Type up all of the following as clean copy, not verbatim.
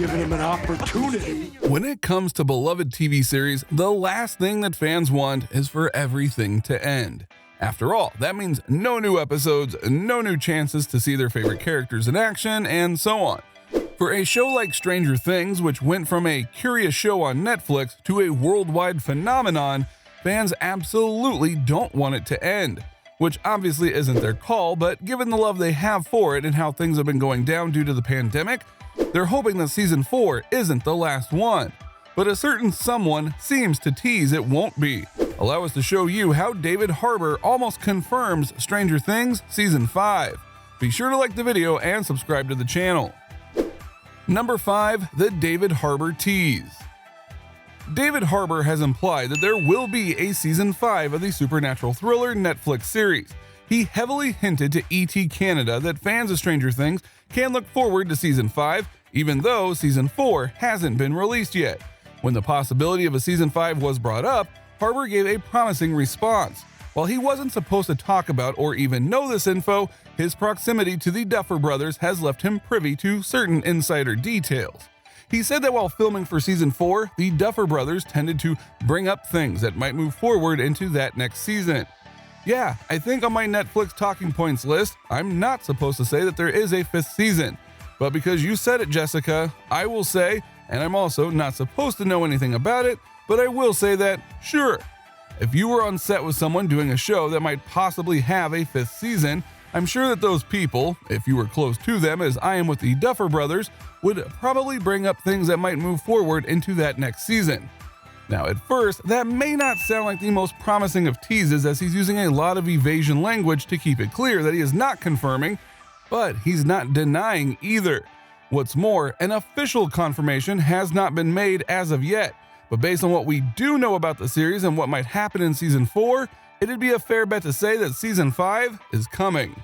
giving him an opportunity. When it comes to beloved TV series, the last thing that fans want is for everything to end. After all, that means no new episodes, no new chances to see their favorite characters in action, and so on. For a show like Stranger Things, which went from a curious show on Netflix to a worldwide phenomenon, fans absolutely don't want it to end. Which obviously isn't their call, but given the love they have for it and how things have been going down due to the pandemic, they're hoping that season 4 isn't the last one. But a certain someone seems to tease it won't be. Allow us to show you how David Harbour almost confirms Stranger Things Season 5. Be sure to like the video and subscribe to the channel. Number 5. The David Harbour tease. David Harbour has implied that there will be a Season 5 of the supernatural thriller Netflix series. He heavily hinted to ET Canada that fans of Stranger Things can look forward to Season 5, even though Season 4 hasn't been released yet. When the possibility of a Season 5 was brought up, Harbour gave a promising response. While he wasn't supposed to talk about or even know this info, his proximity to the Duffer Brothers has left him privy to certain insider details. He said that while filming for Season 4, the Duffer Brothers tended to bring up things that might move forward into that next season. Yeah, I think on my Netflix talking points list, I'm not supposed to say that there is a 5th season. But because you said it, Jessica, I will say, and I'm also not supposed to know anything about it, but I will say that, sure. If you were on set with someone doing a show that might possibly have a 5th season, I'm sure that those people, if you were close to them as I am with the Duffer Brothers, would probably bring up things that might move forward into that next season. Now, at first, that may not sound like the most promising of teases, as he's using a lot of evasion language to keep it clear that he is not confirming, but he's not denying either. What's more, an official confirmation has not been made as of yet, but based on what we do know about the series and what might happen in Season 4, it'd be a fair bet to say that Season 5 is coming.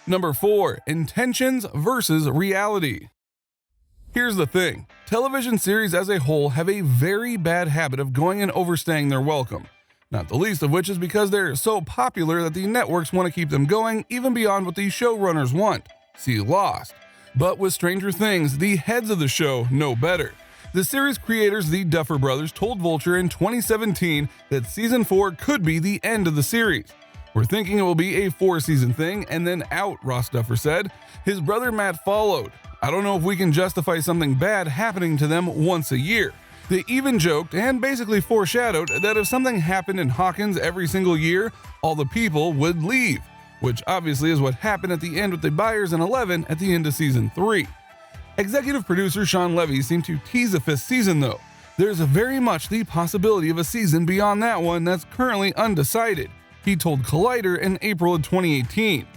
Number 4. Intentions versus reality. Here's the thing. Television series as a whole have a very bad habit of going and overstaying their welcome. Not the least of which is because they're so popular that the networks want to keep them going even beyond what the showrunners want. See Lost. But with Stranger Things, the heads of the show know better. The series creators, the Duffer Brothers, told Vulture in 2017 that Season 4 could be the end of the series. We're thinking it will be a 4-season thing and then out, Ross Duffer said. His brother Matt followed. I don't know if we can justify something bad happening to them once a year. They even joked and basically foreshadowed that if something happened in Hawkins every single year, all the people would leave, which obviously is what happened at the end with the Byers and 11 at the end of Season 3. Executive producer Sean Levy seemed to tease a 5th season though. There's very much the possibility of a season beyond that one that's currently undecided, he told Collider in April of 2018.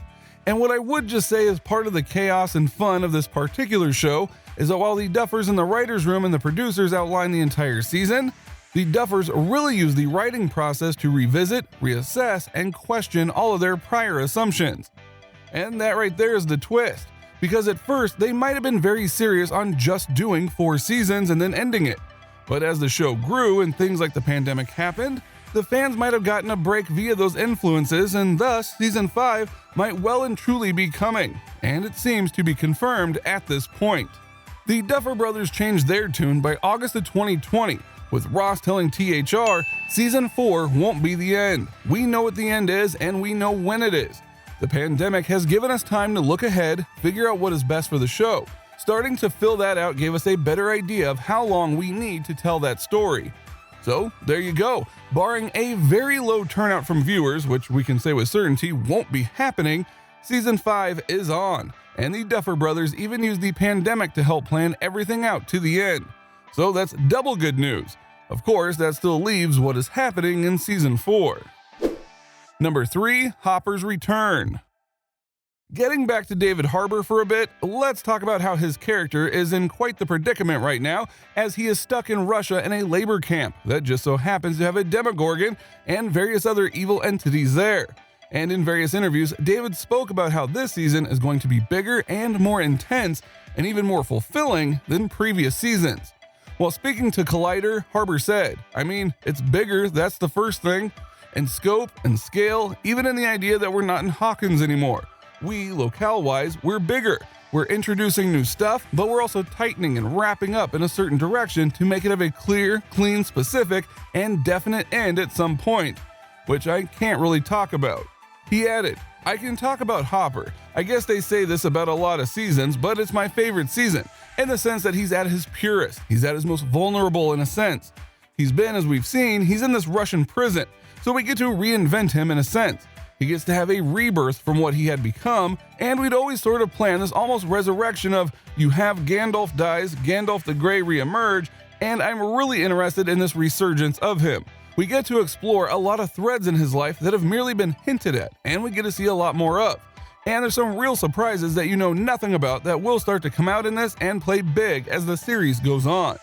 And what I would just say as part of the chaos and fun of this particular show is that while the Duffers in the writer's room and the producers outline the entire season, the Duffers really use the writing process to revisit, reassess, and question all of their prior assumptions. And that right there is the twist, because at first they might have been very serious on just doing 4 seasons and then ending it. But as the show grew and things like the pandemic happened, the fans might have gotten a break via those influences, and thus Season 5 might well and truly be coming, and it seems to be confirmed at this point. The Duffer Brothers changed their tune by August of 2020, with Ross telling THR, Season 4 won't be the end. We know what the end is, and we know when it is. The pandemic has given us time to look ahead, figure out what is best for the show. Starting to fill that out gave us a better idea of how long we need to tell that story. So there you go. Barring a very low turnout from viewers, which we can say with certainty won't be happening, Season 5 is on, and the Duffer Brothers even used the pandemic to help plan everything out to the end. So that's double good news. Of course, that still leaves what is happening in Season 4. Number 3. Hopper's return. Getting back to David Harbour for a bit, let's talk about how his character is in quite the predicament right now, as he is stuck in Russia in a labor camp that just so happens to have a Demogorgon and various other evil entities there. And in various interviews, David spoke about how this season is going to be bigger and more intense and even more fulfilling than previous seasons. While speaking to Collider, Harbour said, I mean, it's bigger, that's the first thing, in scope and scale, even in the idea that we're not in Hawkins anymore. We, locale-wise, we're bigger. We're introducing new stuff, but we're also tightening and wrapping up in a certain direction to make it have a clear, clean, specific, and definite end at some point, which I can't really talk about. He added, I can talk about Harbour. I guess they say this about a lot of seasons, but it's my favorite season, in the sense that he's at his purest, he's at his most vulnerable in a sense. He's been, as we've seen, he's in this Russian prison, so we get to reinvent him in a sense. He gets to have a rebirth from what he had become, and we'd always sort of plan this almost resurrection of you have Gandalf dies, Gandalf the Grey reemerge, and I'm really interested in this resurgence of him. We get to explore a lot of threads in his life that have merely been hinted at, and we get to see a lot more of. And there's some real surprises that you know nothing about that will start to come out in this and play big as the series goes on.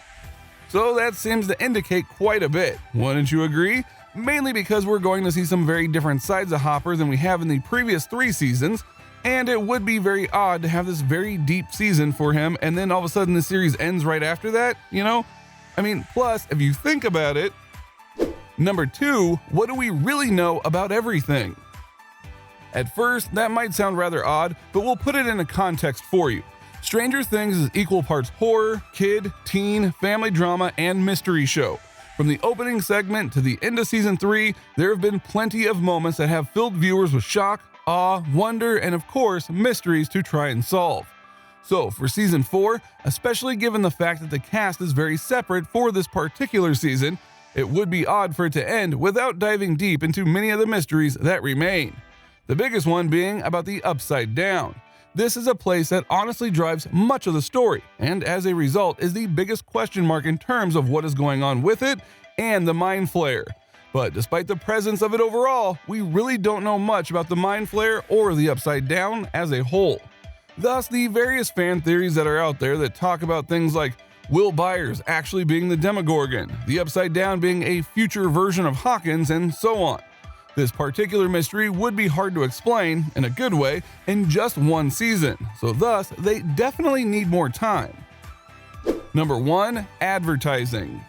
So that seems to indicate quite a bit, wouldn't you agree? Mainly because we're going to see some very different sides of Harbour than we have in the previous 3 seasons, and it would be very odd to have this very deep season for him and then all of a sudden the series ends right after that, you know? I mean, plus, if you think about it, number 2, what do we really know about everything? At first, that might sound rather odd, but we'll put it in a context for you. Stranger Things is equal parts horror, kid, teen, family drama, and mystery show. From the opening segment to the end of season 3, there have been plenty of moments that have filled viewers with shock, awe, wonder, and of course, mysteries to try and solve. So for season 4, especially given the fact that the cast is very separate for this particular season, it would be odd for it to end without diving deep into many of the mysteries that remain. The biggest one being about the Upside Down. This is a place that honestly drives much of the story, and as a result is the biggest question mark in terms of what is going on with it and the Mind Flayer. But despite the presence of it overall, we really don't know much about the Mind Flayer or the Upside Down as a whole. Thus, the various fan theories that are out there that talk about things like Will Byers actually being the Demogorgon, the Upside Down being a future version of Hawkins, and so on. This particular mystery would be hard to explain, in a good way, in just 1 season, so thus they definitely need more time. Number 1, advertising.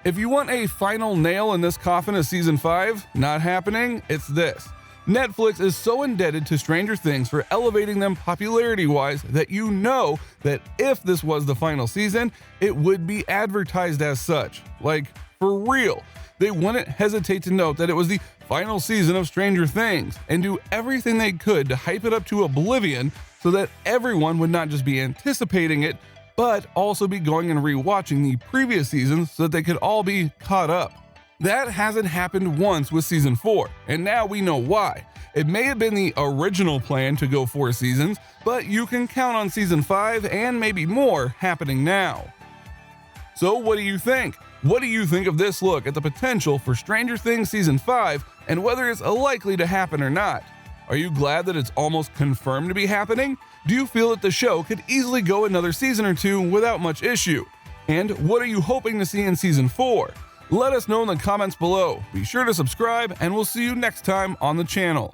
If you want a final nail in this coffin of season 5, not happening, it's this. Netflix is so indebted to Stranger Things for elevating them popularity-wise that you know that if this was the final season, it would be advertised as such. Like, for real. They wouldn't hesitate to note that it was the final season of Stranger Things and do everything they could to hype it up to oblivion so that everyone would not just be anticipating it, but also be going and rewatching the previous seasons so that they could all be caught up. That hasn't happened once with season 4, and now we know why. It may have been the original plan to go 4 seasons, but you can count on season 5 and maybe more happening now. So what do you think? What do you think of this look at the potential for Stranger Things Season 5 and whether it's likely to happen or not? Are you glad that it's almost confirmed to be happening? Do you feel that the show could easily go another season or 2 without much issue? And what are you hoping to see in Season 4? Let us know in the comments below. Be sure to subscribe and we'll see you next time on the channel.